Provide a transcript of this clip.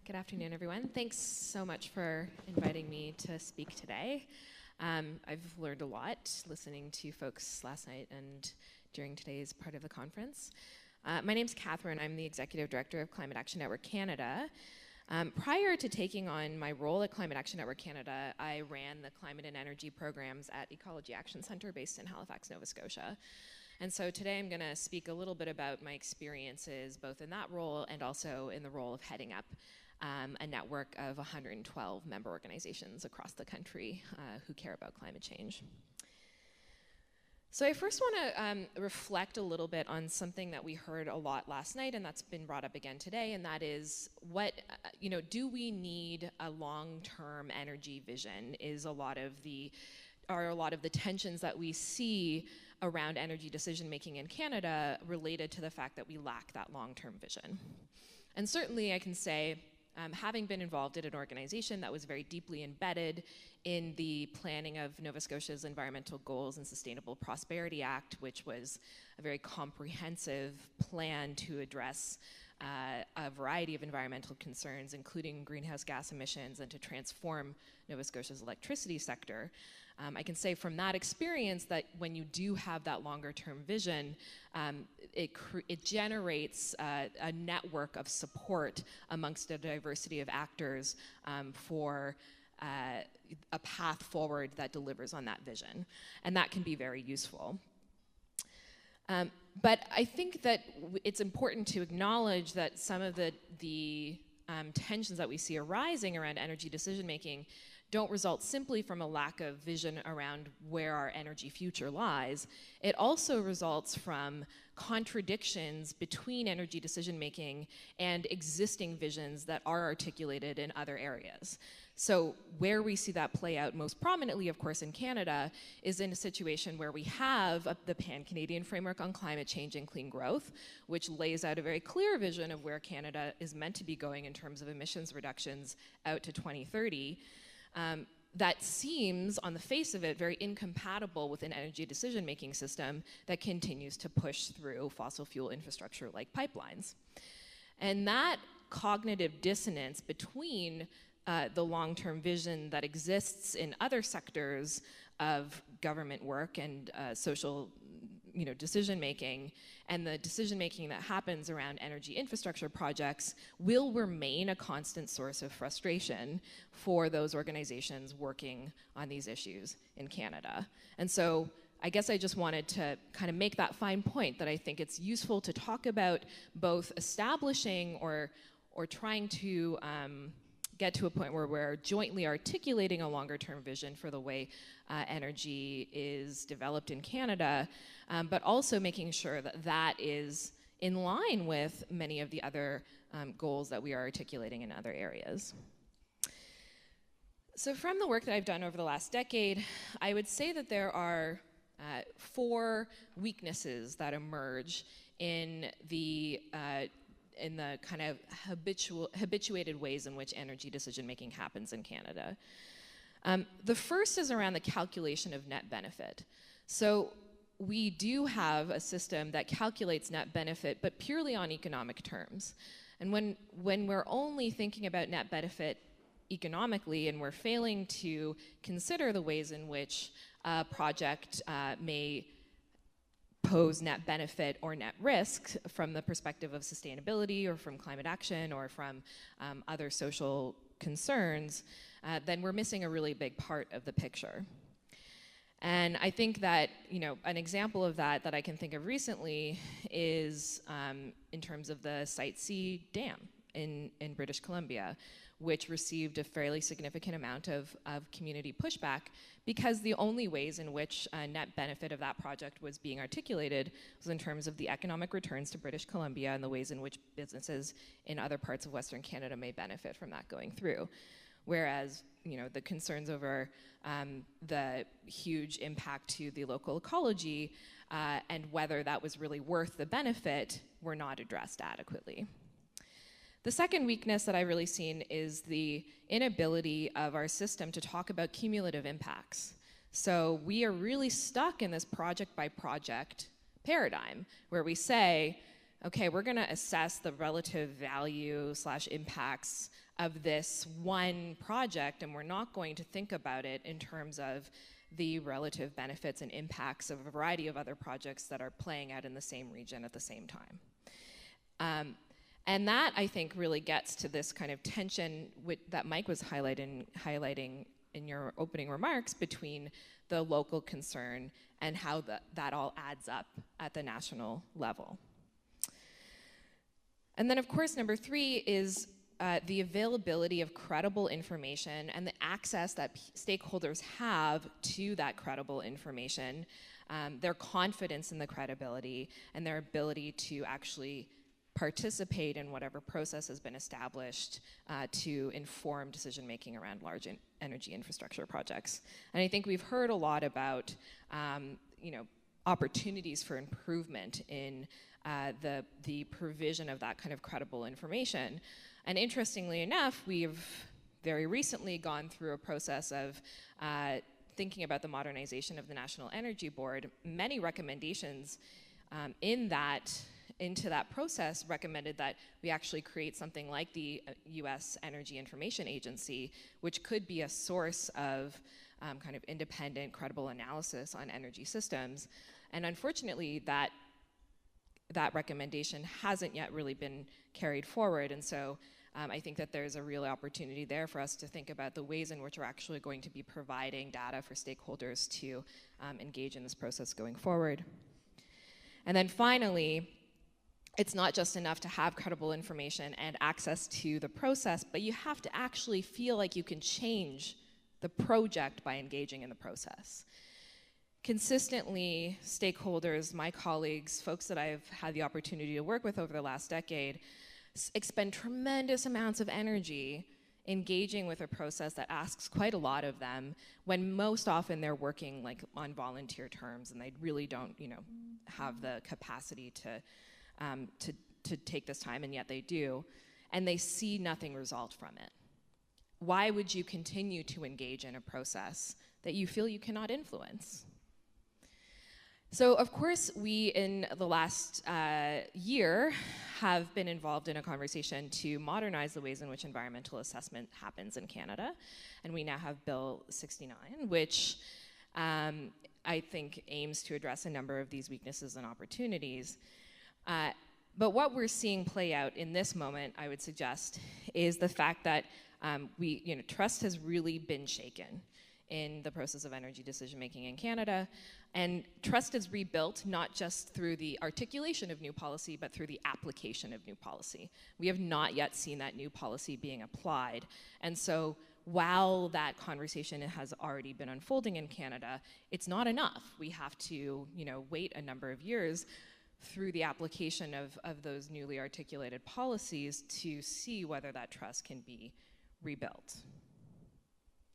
Good afternoon, everyone. Thanks so much for inviting me to speak today. I've learned a lot listening to folks last night and during today's part of the conference. My name's Catherine. I'm the Executive Director of Climate Action Network Canada. Prior to taking on my role at Climate Action Network Canada, I ran the climate and energy programs at Ecology Action Centre based in Halifax, Nova Scotia. And so today I'm going to speak a little bit about my experiences both in that role and also in the role of heading up a network of 112 member organizations across the country who care about climate change. So I first want to reflect a little bit on something that we heard a lot last night, and that's been brought up again today, and that is what, do we need a long-term energy vision? Are a lot of the tensions that we see around energy decision-making in Canada related to the fact that we lack that long-term vision. And certainly I can say, having been involved in an organization that was very deeply embedded in the planning of Nova Scotia's Environmental Goals and Sustainable Prosperity Act, which was a very comprehensive plan to address a variety of environmental concerns, including greenhouse gas emissions, and to transform Nova Scotia's electricity sector. I can say from that experience that when you do have that longer term vision, it generates a network of support amongst a diversity of actors for a path forward that delivers on that vision. And that can be very useful. But I think that it's important to acknowledge that some of the tensions that we see arising around energy decision making don't result simply from a lack of vision around where our energy future lies. It also results from contradictions between energy decision making and existing visions that are articulated in other areas. So where we see that play out most prominently, of course, in Canada, is in a situation where we have the Pan-Canadian Framework on Climate Change and Clean Growth, which lays out a very clear vision of where Canada is meant to be going in terms of emissions reductions out to 2030. That seems, on the face of it, very incompatible with an energy decision-making system that continues to push through fossil fuel infrastructure like pipelines. And that cognitive dissonance between the long-term vision that exists in other sectors of government work and social decision-making and the decision-making that happens around energy infrastructure projects will remain a constant source of frustration for those organizations working on these issues in Canada. And so I guess I just wanted to kind of make that fine point that I think it's useful to talk about both establishing or trying to get to a point where we're jointly articulating a longer term vision for the way energy is developed in Canada, but also making sure that that is in line with many of the other goals that we are articulating in other areas. So from the work that I've done over the last decade, I would say that there are 4 weaknesses that emerge in the kind of habituated ways in which energy decision-making happens in Canada. The first is around the calculation of net benefit. So we do have a system that calculates net benefit, but purely on economic terms. And when we're only thinking about net benefit economically and we're failing to consider the ways in which a project may pose net benefit or net risk from the perspective of sustainability or from climate action or from other social concerns, then we're missing a really big part of the picture. And I think that, an example of that I can think of recently is in terms of the Site C dam in British Columbia, which received a fairly significant amount of community pushback because the only ways in which net benefit of that project was being articulated was in terms of the economic returns to British Columbia and the ways in which businesses in other parts of Western Canada may benefit from that going through. Whereas, the concerns over the huge impact to the local ecology and whether that was really worth the benefit were not addressed adequately. The second weakness that I've really seen is the inability of our system to talk about cumulative impacts. So we are really stuck in this project by project paradigm where we say, okay, we're gonna assess the relative value / impacts of this one project, and we're not going to think about it in terms of the relative benefits and impacts of a variety of other projects that are playing out in the same region at the same time. And that, I think, really gets to this kind of tension that Mike was highlighting in your opening remarks between the local concern and how that all adds up at the national level. And then, of course, number 3 is the availability of credible information and the access that stakeholders have to that credible information, their confidence in the credibility, and their ability to actually participate in whatever process has been established to inform decision-making around large energy infrastructure projects. And I think we've heard a lot about opportunities for improvement in the provision of that kind of credible information. And interestingly enough, we've very recently gone through a process of thinking about the modernization of the National Energy Board. Many recommendations into that process recommended that we actually create something like the US Energy Information Agency, which could be a source of kind of independent, credible analysis on energy systems. And unfortunately, that recommendation hasn't yet really been carried forward. And so I think that there's a real opportunity there for us to think about the ways in which we're actually going to be providing data for stakeholders to engage in this process going forward. And then finally, it's not just enough to have credible information and access to the process, but you have to actually feel like you can change the project by engaging in the process. Consistently, stakeholders, my colleagues, folks that I've had the opportunity to work with over the last decade, expend tremendous amounts of energy engaging with a process that asks quite a lot of them, when most often they're working like on volunteer terms and they really don't, have the capacity to take this time, and yet they do, and they see nothing result from it. Why would you continue to engage in a process that you feel you cannot influence? So, of course, we in the last year have been involved in a conversation to modernize the ways in which environmental assessment happens in Canada, and we now have Bill 69, which I think aims to address a number of these weaknesses and opportunities. But what we're seeing play out in this moment, I would suggest, is the fact that trust has really been shaken in the process of energy decision-making in Canada. And trust is rebuilt not just through the articulation of new policy, but through the application of new policy. We have not yet seen that new policy being applied. And so while that conversation has already been unfolding in Canada, it's not enough. We have to wait a number of years through the application of those newly articulated policies to see whether that trust can be rebuilt.